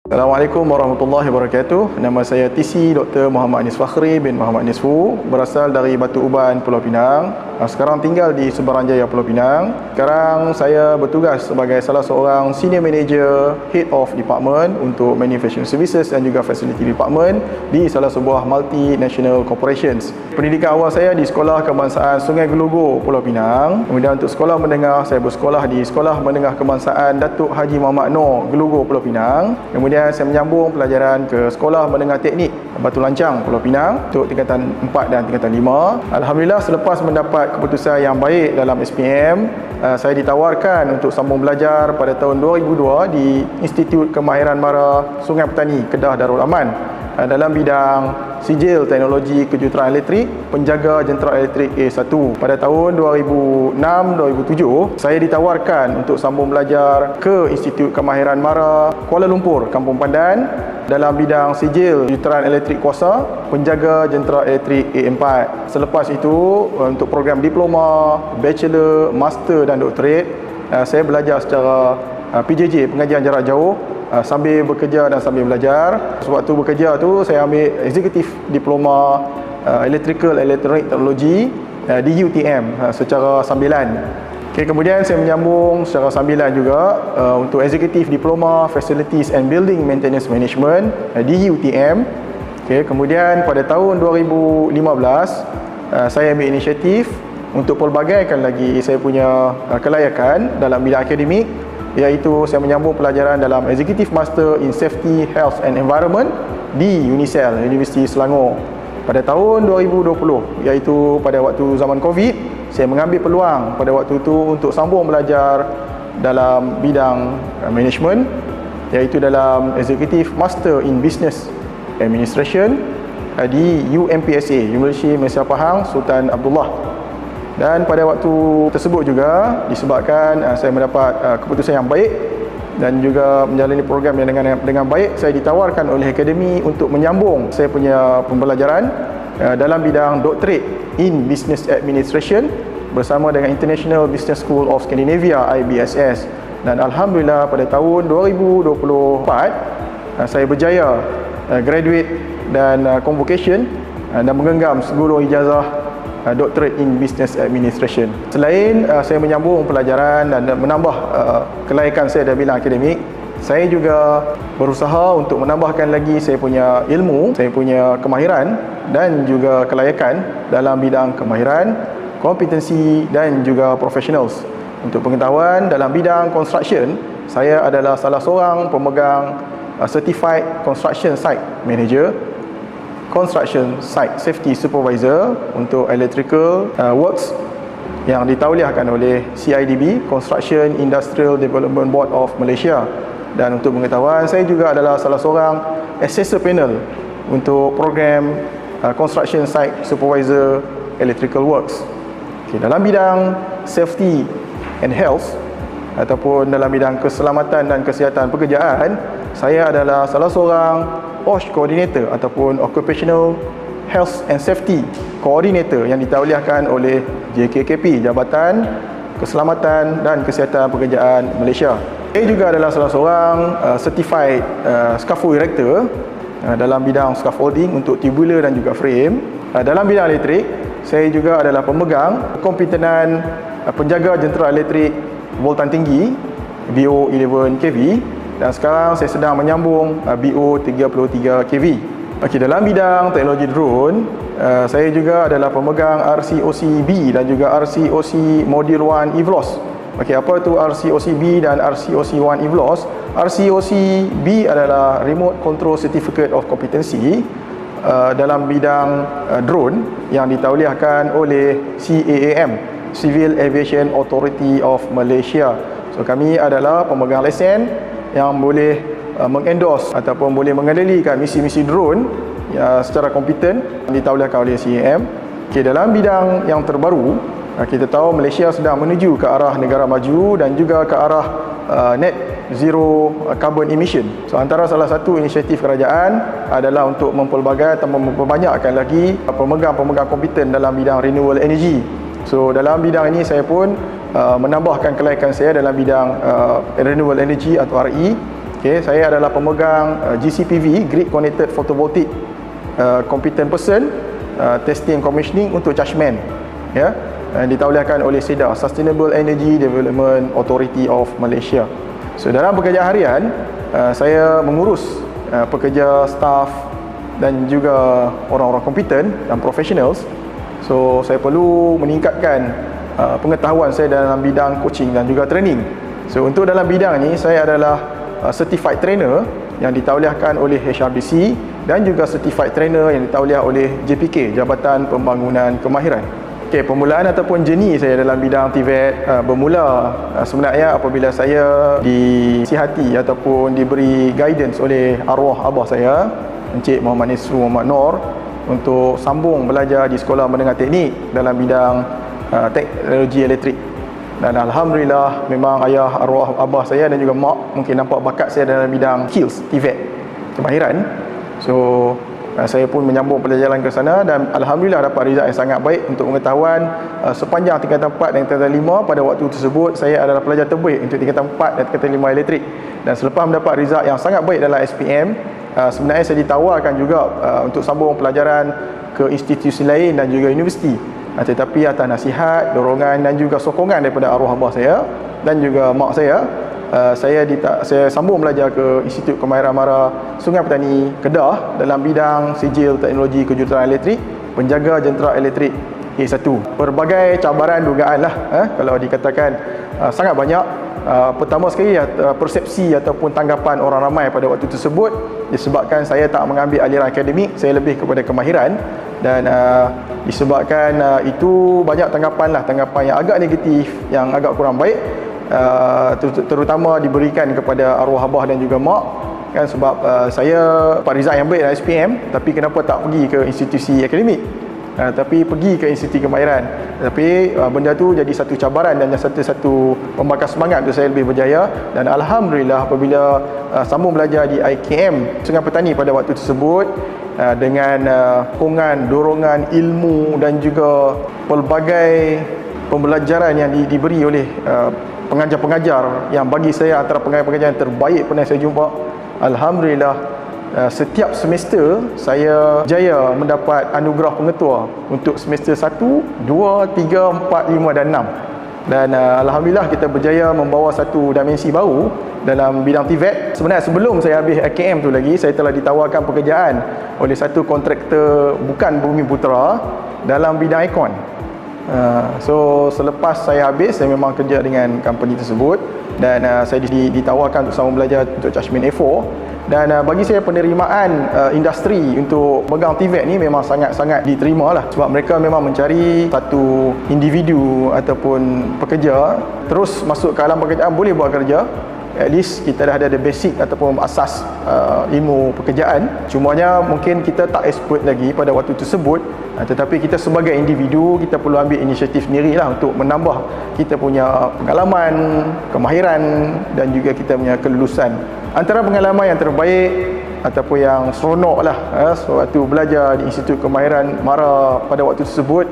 Assalamualaikum warahmatullahi wabarakatuh. Nama saya TC Dr. Muhammad Anis Fakhri bin Muhammad Anis Fu, berasal dari Batu Uban, Pulau Pinang. Sekarang tinggal di Seberang-Jaya, Pulau Pinang. Sekarang saya bertugas sebagai salah seorang Senior Manager Head of Department untuk Manufacturing Services dan juga Facility Department di salah sebuah multinational corporations. Pendidikan awal saya di Sekolah Kebangsaan Sungai Gelogo, Pulau Pinang. Kemudian untuk sekolah menengah, saya bersekolah di Sekolah Menengah Kebangsaan Datuk Haji Muhammad Noor, Gelogo, Pulau Pinang. Kemudian saya menyambung pelajaran ke Sekolah Menengah Teknik Batu Lancang, Pulau Pinang untuk tingkatan 4 dan tingkatan 5. Alhamdulillah, selepas mendapat keputusan yang baik dalam SPM, saya ditawarkan untuk sambung belajar pada tahun 2002 di Institut Kemahiran Mara Sungai Petani, Kedah Darul Aman dalam bidang sijil teknologi kejuruteraan elektrik, penjaga jentera elektrik A1. Pada tahun 2006-2007, saya ditawarkan untuk sambung belajar ke Institut Kemahiran Mara Kuala Lumpur, Kampung Pandan dalam bidang sijil kejuruteraan elektrik kuasa, penjaga jentera elektrik A4. Selepas itu, untuk program diploma, bachelor, master dan doktorat, saya belajar secara PJJ, pengajian jarak jauh, sambil bekerja dan sambil belajar. Sewaktu bekerja tu saya ambil eksekutif diploma Electrical Electronic Technology di UTM secara sambilan. Kemudian saya menyambung secara sambilan juga untuk eksekutif diploma Facilities and Building Maintenance Management di UTM. Kemudian pada tahun 2015 saya ambil inisiatif untuk pelbagaikan lagi saya punya kelayakan dalam bidang akademik, iaitu saya menyambung pelajaran dalam Executive Master in Safety, Health and Environment di UNISEL, Universiti Selangor. Pada tahun 2020, iaitu pada waktu zaman COVID, saya mengambil peluang pada waktu itu untuk sambung belajar dalam bidang management, iaitu dalam Executive Master in Business Administration di UMPSA, Universiti Malaysia Pahang Sultan Abdullah. Dan pada waktu tersebut juga, disebabkan saya mendapat keputusan yang baik dan juga menjalani program yang dengan baik, saya ditawarkan oleh akademi untuk menyambung saya punya pembelajaran dalam bidang Doctorate in Business Administration bersama dengan International Business School of Scandinavia, IBSS. Dan Alhamdulillah pada tahun 2024, saya berjaya graduate dan convocation dan menggenggam segulung ijazah Doctorate in Business Administration. Selain saya menyambung pelajaran dan menambah kelayakan saya dalam bidang akademik, saya juga berusaha untuk menambahkan lagi saya punya ilmu, saya punya kemahiran dan juga kelayakan dalam bidang kemahiran, kompetensi dan juga professionals. Untuk pengetahuan, dalam bidang construction, saya adalah salah seorang pemegang Certified Construction Site Manager, Construction Site Safety Supervisor untuk Electrical Works yang ditauliahkan oleh CIDB, Construction Industrial Development Board of Malaysia. Dan untuk pengetahuan, saya juga adalah salah seorang Assessor Panel untuk program Construction Site Supervisor Electrical Works. Dalam bidang Safety and Health ataupun dalam bidang keselamatan dan kesihatan pekerjaan, saya adalah salah seorang OSH Coordinator ataupun Occupational Health and Safety Coordinator yang ditauliahkan oleh JKKP, Jabatan Keselamatan dan Kesihatan Pekerjaan Malaysia. Saya juga adalah salah seorang Certified Scaffold Erector dalam bidang scaffolding untuk tubular dan juga frame. Dalam bidang elektrik, saya juga adalah pemegang kompetenan penjaga jentera elektrik voltan tinggi BO 11 kV. Dan sekarang saya sedang menyambung BO 33 kV. Dalam bidang teknologi drone, saya juga adalah pemegang RCOC-B dan juga RCOC Module 1 EVLOS. Apa itu RCOC-B dan RCOC-1 EVLOS? RCOC-B adalah Remote Control Certificate of Competency dalam bidang drone yang ditauliahkan oleh CAAM, Civil Aviation Authority of Malaysia. Kami adalah pemegang lesen yang boleh mengendorse ataupun boleh mengendalikan misi-misi drone secara kompeten ditauliahkan oleh CAM. Dalam bidang yang terbaru, kita tahu Malaysia sedang menuju ke arah negara maju dan juga ke arah net zero carbon emission. Antara salah satu inisiatif kerajaan adalah untuk mempelbagai atau memperbanyakkan lagi pemegang-pemegang kompeten dalam bidang renewable energy. Dalam bidang ini saya pun menambahkan kelayakan saya dalam bidang renewable energy atau RE Okey, saya adalah pemegang GCPV, Grid Connected Photovoltaic Competent Person, Testing and Commissioning untuk Chargeman, ya, ditauliahkan oleh SEDA, Sustainable Energy Development Authority of Malaysia. So dalam pekerjaan harian, saya mengurus pekerja, staff dan juga orang-orang kompeten dan professionals. So saya perlu meningkatkan pengetahuan saya dalam bidang coaching dan juga training. So untuk dalam bidang ni, saya adalah certified trainer yang ditauliahkan oleh HRBC dan juga certified trainer yang ditauliah oleh JPK, Jabatan Pembangunan Kemahiran. Okey, permulaan ataupun journey saya dalam bidang TVET bermula sebenarnya apabila saya disihati ataupun diberi guidance oleh arwah abah saya, Encik Muhammad Nisfu Muhammad Nor, untuk sambung belajar di Sekolah Menengah Teknik dalam bidang teknologi elektrik. Dan alhamdulillah, memang ayah arwah abah saya dan juga mak mungkin nampak bakat saya dalam bidang skills TVET, kemahiran. So saya pun menyambung pelajaran ke sana dan alhamdulillah dapat result yang sangat baik. Untuk pengetahuan, sepanjang tingkatan 4 dan tingkatan 5 pada waktu tersebut, saya adalah pelajar terbaik untuk tingkatan 4 dan tingkatan 5 elektrik. Dan selepas mendapat result yang sangat baik dalam SPM, sebenarnya saya ditawarkan juga untuk sambung pelajaran ke institusi lain dan juga universiti. Tetapi atas nasihat, dorongan dan juga sokongan daripada arwah abah saya dan juga mak saya, saya sambung belajar ke Institut Kemahiran Mara Sungai Petani, Kedah dalam bidang sijil teknologi kejuruteraan elektrik, penjaga jentera elektrik A1. Berbagai cabaran dugaan lah, kalau dikatakan sangat banyak. Pertama sekali, persepsi ataupun tanggapan orang ramai pada waktu tersebut disebabkan saya tak mengambil aliran akademik, saya lebih kepada kemahiran. Dan disebabkan itu banyak tanggapan yang agak negatif, yang agak kurang baik, terutama diberikan kepada arwah abah dan juga mak, kan, sebab saya dapat result yang baik dalam SPM, tapi kenapa tak pergi ke institusi akademik, tapi pergi ke institusi kemahiran. Tapi benda tu jadi satu cabaran dan satu pembakar semangat untuk saya lebih berjaya. Dan alhamdulillah apabila sambung belajar di IKM Sungai Petani pada waktu tersebut, dengan sokongan, dorongan ilmu dan juga pelbagai pembelajaran yang diberi oleh pengajar-pengajar yang bagi saya antara pengajar-pengajar yang terbaik pernah saya jumpa. Alhamdulillah, setiap semester saya jaya mendapat anugerah pengetua untuk semester 1, 2, 3, 4, 5 dan 6. Dan alhamdulillah kita berjaya membawa satu dimensi baru dalam bidang TVET. Sebenarnya sebelum saya habis AKM tu lagi, saya telah ditawarkan pekerjaan oleh satu kontraktor bukan Bumi Putra dalam bidang aircon. So selepas saya habis, saya memang kerja dengan company tersebut dan saya ditawarkan untuk sambung belajar untuk Chargeman A4. Dan bagi saya penerimaan industri untuk megang TVET ni memang sangat-sangat diterima lah, sebab mereka memang mencari satu individu ataupun pekerja terus masuk ke alam pekerjaan, boleh buat kerja. At least kita dah ada basic ataupun asas ilmu pekerjaan. Cumanya mungkin kita tak expert lagi pada waktu tersebut, tetapi kita sebagai individu, kita perlu ambil inisiatif sendirilah untuk menambah kita punya pengalaman, kemahiran dan juga kita punya kelulusan. Antara pengalaman yang terbaik ataupun yang seronok lah sewaktu belajar di Institut Kemahiran Mara pada waktu tersebut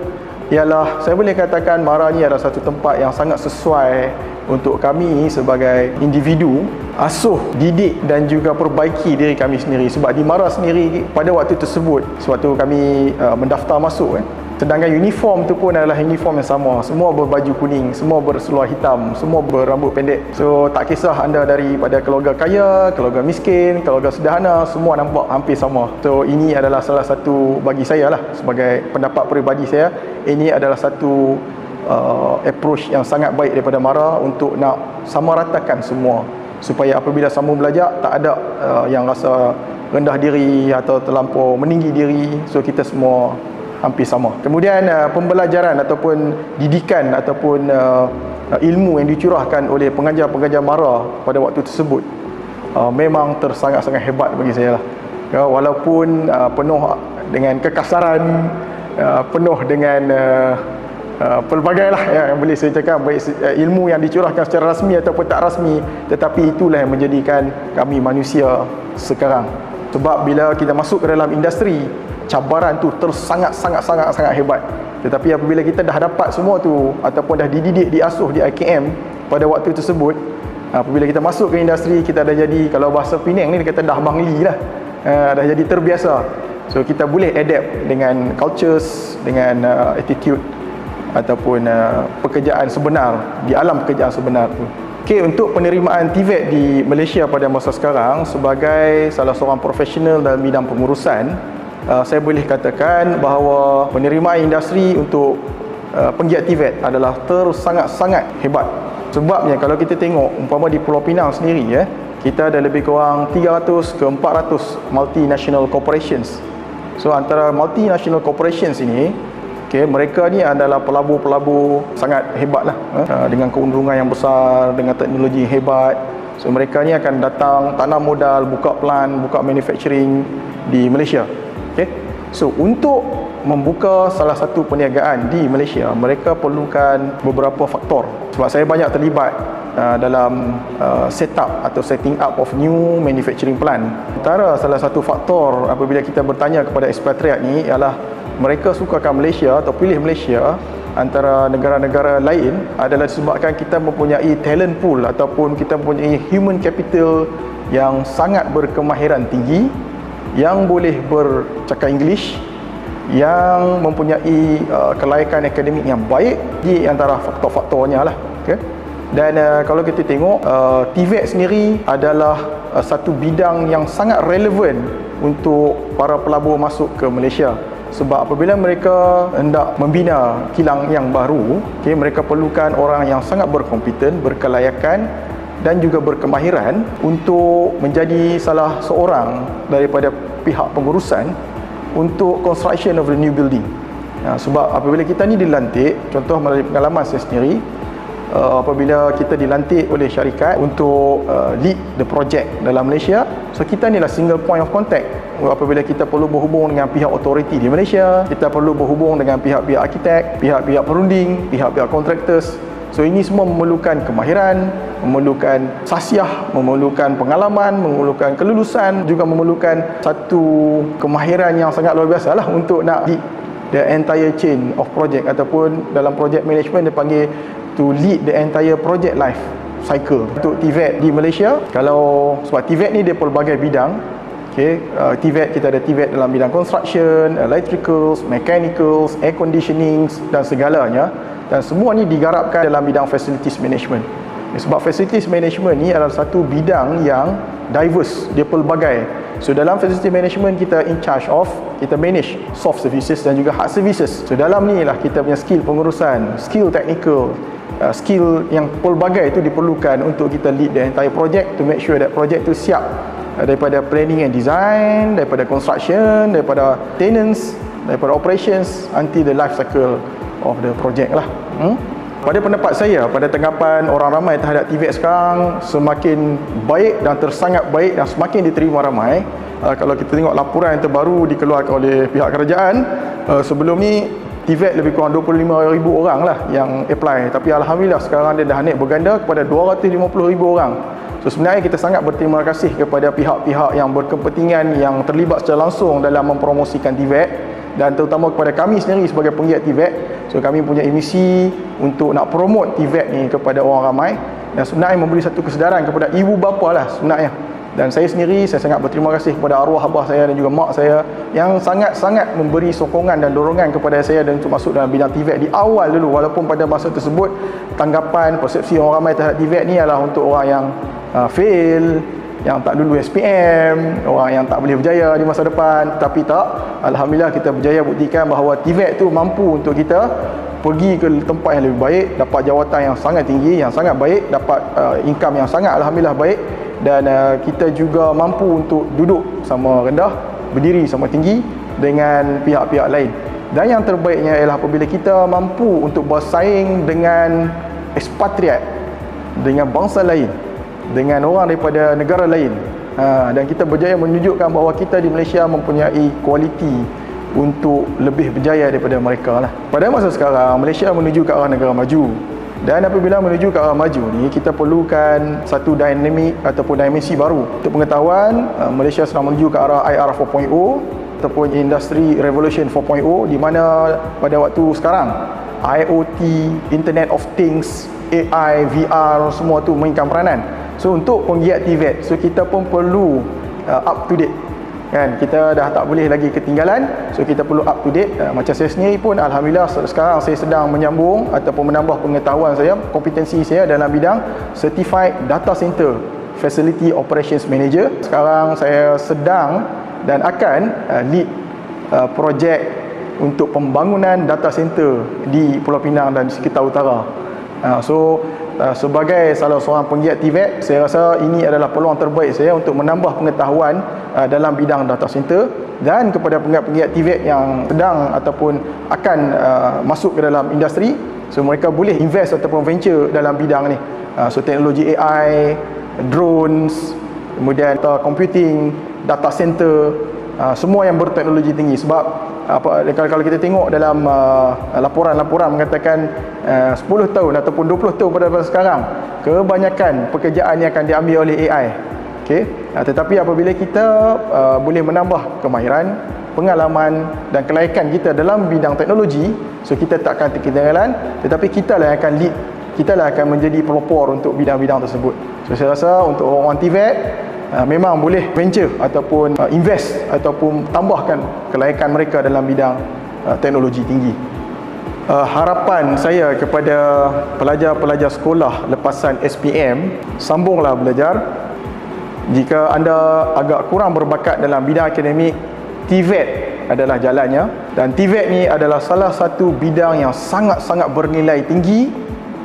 ialah, saya boleh katakan Mara ni adalah satu tempat yang sangat sesuai untuk kami sebagai individu asuh, didik dan juga perbaiki diri kami sendiri. Sebab di Mara sendiri pada waktu tersebut, sewaktu kami mendaftar masuk, sedangkan uniform tu pun adalah uniform yang sama, semua berbaju kuning, semua berseluar hitam, semua berambut pendek. So tak kisah anda daripada keluarga kaya, keluarga miskin, keluarga sederhana, semua nampak hampir sama. So ini adalah salah satu, bagi saya lah, sebagai pendapat peribadi saya, ini adalah satu approach yang sangat baik daripada Mara untuk nak samaratakan semua, supaya apabila sambung belajar tak ada yang rasa rendah diri atau terlampau meninggi diri. So kita semua hampir sama. Kemudian pembelajaran ataupun didikan ataupun ilmu yang dicurahkan oleh pengajar-pengajar Mara pada waktu tersebut memang sangat-sangat hebat bagi saya lah. Walaupun penuh dengan kekasaran, penuh dengan pelbagai lah yang boleh saya cakap, baik ilmu yang dicurahkan secara rasmi ataupun tak rasmi, tetapi itulah yang menjadikan kami manusia sekarang. Sebab bila kita masuk ke dalam industri, cabaran tu sangat hebat. Tetapi apabila kita dah dapat semua tu ataupun dah dididik, diasuh di IKM pada waktu tersebut, Apabila kita masuk ke industri, kita dah jadi, kalau bahasa Penang ni dia kata dah bangli lah, dah jadi terbiasa. So kita boleh adapt dengan cultures, dengan attitude ataupun pekerjaan sebenar, di alam pekerjaan sebenar tu. Okey, untuk penerimaan TVET di Malaysia pada masa sekarang, sebagai salah seorang profesional dalam bidang pengurusan, saya boleh katakan bahawa penerimaan industri untuk penggiat TVET adalah sangat-sangat hebat. Sebabnya kalau kita tengok umpama di Pulau Pinang sendiri, kita ada lebih kurang 300 ke 400 multinational corporations. So antara multinational corporations ini, mereka ni adalah pelabur-pelabur sangat hebat lah, dengan keuntungan yang besar, dengan teknologi yang hebat. So mereka ni akan datang tanam modal, buka plant, buka manufacturing di Malaysia. So untuk membuka salah satu perniagaan di Malaysia, mereka perlukan beberapa faktor. Sebab saya banyak terlibat dalam setup atau setting up of new manufacturing plant. Antara salah satu faktor apabila kita bertanya kepada expatriate ni ialah mereka sukakan Malaysia atau pilih Malaysia antara negara-negara lain adalah disebabkan kita mempunyai talent pool ataupun kita mempunyai human capital yang sangat berkemahiran tinggi, yang boleh bercakap English, yang mempunyai kelayakan akademik yang baik. Di antara faktor-faktornya lah. Dan kalau kita tengok, TVET sendiri adalah satu bidang yang sangat relevan untuk para pelabur masuk ke Malaysia. Sebab apabila mereka hendak membina kilang yang baru, mereka perlukan orang yang sangat berkompeten, berkelayakan dan juga berkemahiran untuk menjadi salah seorang daripada pihak pengurusan untuk construction of the new building. Sebab apabila kita ni dilantik, contoh melalui pengalaman saya sendiri, apabila kita dilantik oleh syarikat untuk lead the project dalam Malaysia, so kita ni lah single point of contact. Apabila kita perlu berhubung dengan pihak authority di Malaysia, kita perlu berhubung dengan pihak-pihak arkitek, pihak-pihak perunding, pihak-pihak contractors. So ini semua memerlukan kemahiran, memerlukan sasiah, memerlukan pengalaman, memerlukan kelulusan, juga memerlukan satu kemahiran yang sangat luar biasa lah untuk nak lead the entire chain of project, ataupun dalam project management dia panggil to lead the entire project life cycle. Untuk TVET di Malaysia, kalau sebab TVET ni dia pelbagai bidang. TVET, kita ada TVET dalam bidang construction, electricals, mechanicals, air conditioning dan segalanya. Dan semua ni digarapkan dalam bidang facilities management. Sebab facilities management ni adalah satu bidang yang diverse, dia pelbagai. So dalam facility management kita in charge of, kita manage soft services dan juga hard services. So dalam ni lah kita punya skill pengurusan, skill technical, skill yang pelbagai itu diperlukan untuk kita lead the entire project to make sure that project tu siap, daripada planning and design, daripada construction, daripada maintenance, daripada operations until the life cycle of the project lah. Pada pendapat saya, pada tanggapan orang ramai terhadap TVET sekarang, semakin baik dan tersangat baik dan semakin diterima ramai. Kalau kita tengok laporan yang terbaru dikeluarkan oleh pihak kerajaan, sebelum ni TVET lebih kurang 25,000 orang lah yang apply, tapi alhamdulillah sekarang dia dah naik berganda kepada 250,000 orang. So sebenarnya kita sangat berterima kasih kepada pihak-pihak yang berkepentingan yang terlibat secara langsung dalam mempromosikan TVET, dan terutama kepada kami sendiri sebagai penggiat TVET. So kami punya misi untuk nak promote TVET ni kepada orang ramai, dan sebenarnya memberi satu kesedaran kepada ibu bapa lah sebenarnya. Dan saya sendiri, saya sangat berterima kasih kepada arwah abah saya dan juga mak saya yang sangat-sangat memberi sokongan dan dorongan kepada saya dan untuk masuk dalam bidang TVET di awal dulu. Walaupun pada masa tersebut tanggapan, persepsi orang ramai terhadap TVET ni adalah untuk orang yang fail, yang tak lulu SPM, orang yang tak boleh berjaya di masa depan. Tapi tak, alhamdulillah kita berjaya buktikan bahawa TVET tu mampu untuk kita pergi ke tempat yang lebih baik, dapat jawatan yang sangat tinggi, yang sangat baik, dapat income yang sangat alhamdulillah baik, dan kita juga mampu untuk duduk sama rendah, berdiri sama tinggi dengan pihak-pihak lain. Dan yang terbaiknya ialah apabila kita mampu untuk bersaing dengan expatriate, dengan bangsa lain, dengan orang daripada negara lain, dan kita berjaya menunjukkan bahawa kita di Malaysia mempunyai kualiti untuk lebih berjaya daripada mereka lah. Pada masa sekarang Malaysia menuju ke arah negara maju, dan apabila menuju ke arah maju ni kita perlukan satu dinamik ataupun dimensi baru. Untuk pengetahuan, Malaysia sedang menuju ke arah IR 4.0 ataupun Industry Revolution 4.0, di mana pada waktu sekarang IoT, Internet of Things, AI, VR, semua tu mainkan peranan. So untuk penggiat TVET, so kita pun perlu up to date kan, kita dah tak boleh lagi ketinggalan, so kita perlu up to date. Macam saya sendiri pun alhamdulillah sekarang saya sedang menyambung ataupun menambah pengetahuan saya, kompetensi saya dalam bidang Certified Data Center Facility Operations Manager. Sekarang saya sedang dan akan lead projek untuk pembangunan data center di Pulau Pinang dan sekitar utara. Sebagai salah seorang penggiat TVET, saya rasa ini adalah peluang terbaik saya untuk menambah pengetahuan dalam bidang data center, dan kepada penggiat-penggiat TVET yang sedang ataupun akan masuk ke dalam industri, so mereka boleh invest ataupun venture dalam bidang ni. Teknologi AI, drones, kemudian computing, data center, semua yang berteknologi tinggi. Sebab kalau kita tengok dalam laporan-laporan mengatakan 10 tahun ataupun 20 tahun pada sekarang, kebanyakan pekerjaan yang akan diambil oleh AI. Tetapi apabila kita boleh menambah kemahiran, pengalaman dan kelayakan kita dalam bidang teknologi, so kita tak akan ketinggalan, tetapi kita lah yang akan lead, kita lah akan menjadi pelopor untuk bidang-bidang tersebut. So saya rasa untuk orang-orang TVET memang boleh venture ataupun invest ataupun tambahkan kelayakan mereka dalam bidang teknologi tinggi. Harapan saya kepada pelajar-pelajar sekolah lepasan SPM, sambunglah belajar. Jika anda agak kurang berbakat dalam bidang akademik, TVET adalah jalannya, dan TVET ni adalah salah satu bidang yang sangat-sangat bernilai tinggi,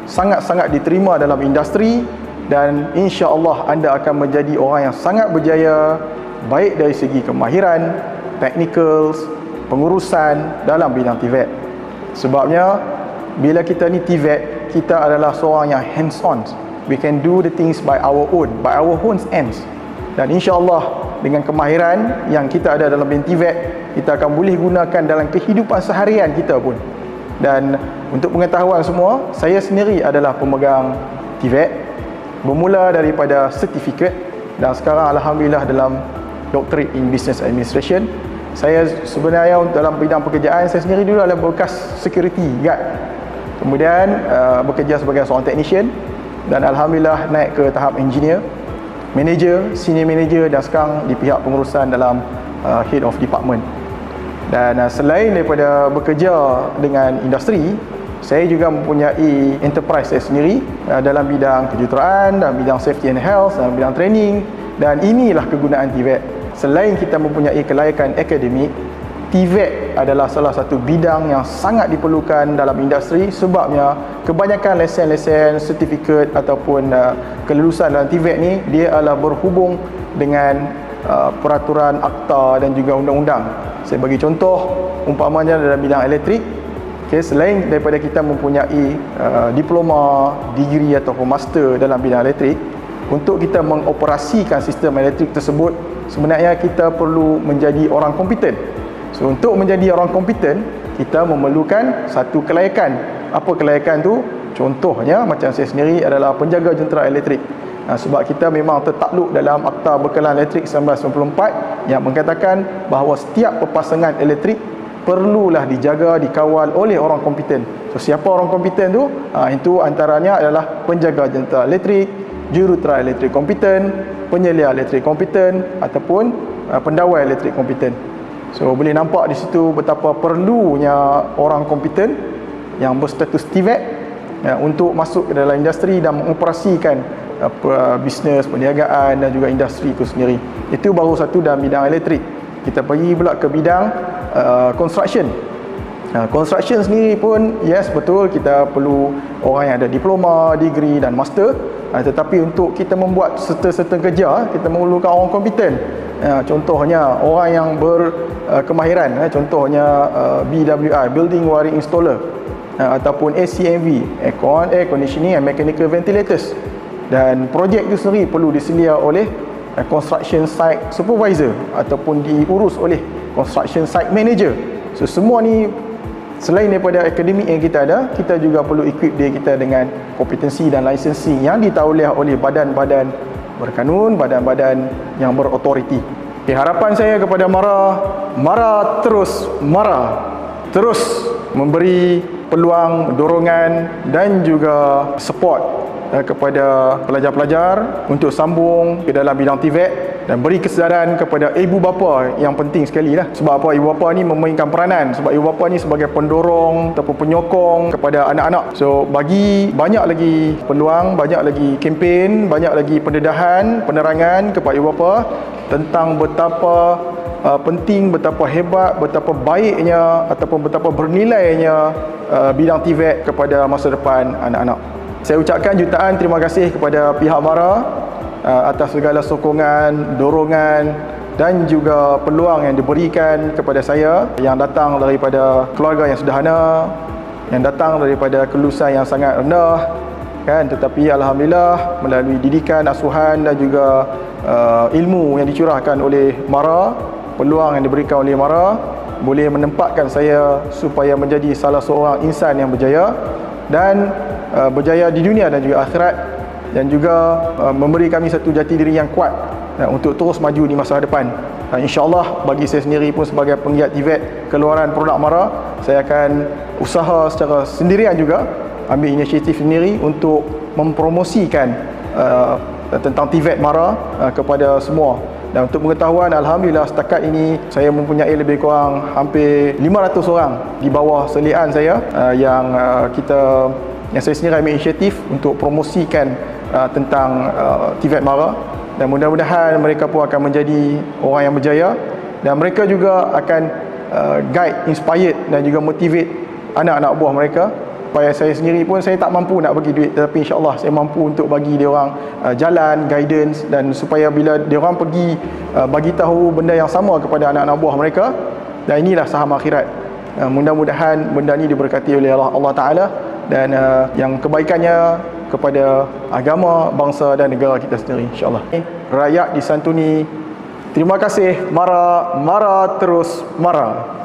sangat-sangat diterima dalam industri, dan insya-Allah anda akan menjadi orang yang sangat berjaya, baik dari segi kemahiran, technicals, pengurusan dalam bidang TVET. Sebabnya bila kita ni TVET, kita adalah seorang yang hands on. We can do the things by our own ends. Dan insya-Allah dengan kemahiran yang kita ada dalam bidang TVET, kita akan boleh gunakan dalam kehidupan seharian kita pun. Dan untuk pengetahuan semua, saya sendiri adalah pemegang TVET, bermula daripada sertifikat, dan sekarang alhamdulillah dalam Doctorate in Business Administration. Saya sebenarnya dalam bidang pekerjaan saya sendiri dulu adalah bekas security guard, kemudian bekerja sebagai seorang technician, dan alhamdulillah naik ke tahap engineer, manager, senior manager, dan sekarang di pihak pengurusan dalam head of department. Dan selain daripada bekerja dengan industri, saya juga mempunyai enterprise saya sendiri dalam bidang kejuruteraan, dalam bidang safety and health, dalam bidang training, dan inilah kegunaan TVET. Selain kita mempunyai kelayakan akademik, TVET adalah salah satu bidang yang sangat diperlukan dalam industri, sebabnya kebanyakan lesen-lesen, sertifikat ataupun kelulusan dalam TVET ni, dia adalah berhubung dengan peraturan akta dan juga undang-undang. Saya bagi contoh, umpamanya dalam bidang elektrik, selain daripada kita mempunyai diploma, degree ataupun master dalam bidang elektrik, untuk kita mengoperasikan sistem elektrik tersebut, sebenarnya kita perlu menjadi orang kompeten. So untuk menjadi orang kompeten, kita memerlukan satu kelayakan. Apa kelayakan tu? Contohnya macam saya sendiri adalah penjaga jentera elektrik. Sebab kita memang tertakluk dalam Akta Bekalan Elektrik 1994 yang mengatakan bahawa setiap perpasangan elektrik perlulah dijaga, dikawal oleh orang kompeten. So siapa orang kompeten tu? Itu antaranya adalah penjaga jentera elektrik, jurutera elektrik kompeten, penyelia elektrik kompeten ataupun pendawai elektrik kompeten. So boleh nampak di situ betapa perlunya orang kompeten yang berstatus TVET untuk masuk ke dalam industri dan mengoperasikan bisnes, perniagaan dan juga industri itu sendiri. Itu baru satu dalam bidang elektrik. Kita pergi pula ke bidang construction. Construction sendiri pun, yes, betul, kita perlu orang yang ada diploma, degree dan master. Tetapi untuk kita membuat serta-serta kerja, kita memerlukan orang kompeten. Contohnya orang yang berkemahiran, contohnya BWI, Building Wiring Installer, ataupun ACMV, Air Conditioning and Mechanical Ventilators. Dan projek itu sendiri perlu diselia oleh construction site supervisor ataupun diurus oleh construction site manager. So semua ni selain daripada akademik yang kita ada, kita juga perlu equip diri kita dengan kompetensi dan lisensi yang ditauliah oleh badan-badan berkanun, badan-badan yang berautoriti. Harapan saya kepada Mara terus memberi peluang, dorongan dan juga support kepada pelajar-pelajar untuk sambung ke dalam bidang TVET dan beri kesedaran kepada ibu bapa yang penting sekali lah. Sebab apa? Ibu bapa ni memainkan peranan, sebab ibu bapa ni sebagai pendorong ataupun penyokong kepada anak-anak. So bagi banyak lagi peluang, banyak lagi kempen, banyak lagi pendedahan, penerangan kepada ibu bapa tentang betapa penting, betapa hebat, betapa baiknya ataupun betapa bernilainya bidang TVET kepada masa depan anak-anak. Saya ucapkan jutaan terima kasih kepada pihak MARA atas segala sokongan, dorongan dan juga peluang yang diberikan kepada saya yang datang daripada keluarga yang sederhana, yang datang daripada kelulusan yang sangat rendah kan, tetapi alhamdulillah melalui didikan, asuhan dan juga ilmu yang dicurahkan oleh MARA, peluang yang diberikan oleh MARA boleh menempatkan saya supaya menjadi salah seorang insan yang berjaya dan berjaya di dunia dan juga akhirat, dan juga memberi kami satu jati diri yang kuat untuk terus maju di masa depan. InsyaAllah bagi saya sendiri pun sebagai penggiat TVET keluaran produk MARA, saya akan usaha secara sendirian juga, ambil inisiatif sendiri untuk mempromosikan tentang TVET MARA kepada semua. Dan untuk pengetahuan, alhamdulillah setakat ini saya mempunyai lebih kurang hampir 500 orang di bawah selian saya yang saya sendiri ambil inisiatif untuk promosikan tentang TVET MARA, dan mudah-mudahan mereka pun akan menjadi orang yang berjaya, dan mereka juga akan guide, inspired dan juga motivate anak-anak buah mereka. Supaya saya sendiri pun saya tak mampu nak bagi duit, tetapi insya-Allah saya mampu untuk bagi dia orang jalan, guidance, dan supaya bila dia orang pergi bagi tahu benda yang sama kepada anak-anak buah mereka, dan inilah saham akhirat. Mudah-mudahan benda ni diberkati oleh Allah Taala, dan yang kebaikannya kepada agama, bangsa dan negara kita sendiri, insya-Allah. Rakyat disantuni. Terima kasih. MARA, MARA terus MARA.